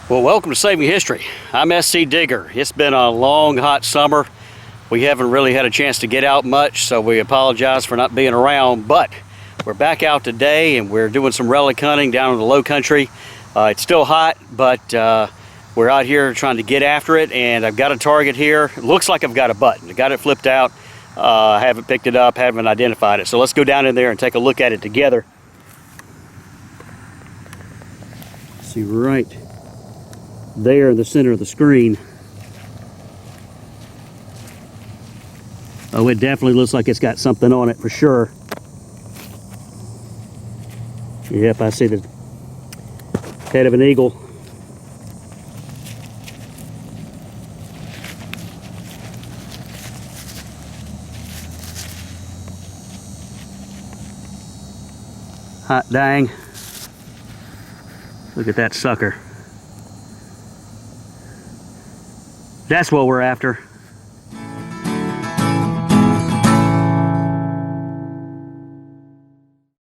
Well, welcome to Saving History. I'm SCdigger. It's been a long, hot summer. We haven't really had a chance to get out much, so we apologize for not being around, but we're back out today and we're doing some relic hunting down in the low country. It's still hot, but we're out here trying to get after it, and I've got a target here. It looks like I've got a button. I got it flipped out. I haven't picked it up, haven't identified it. So let's go down in there and take a look at it together. See right there in the center of the screen. Oh, it definitely looks like it's got something on it for sure. Yep, I see the head of an eagle. Hot dang. Look at that sucker. That's what we're after.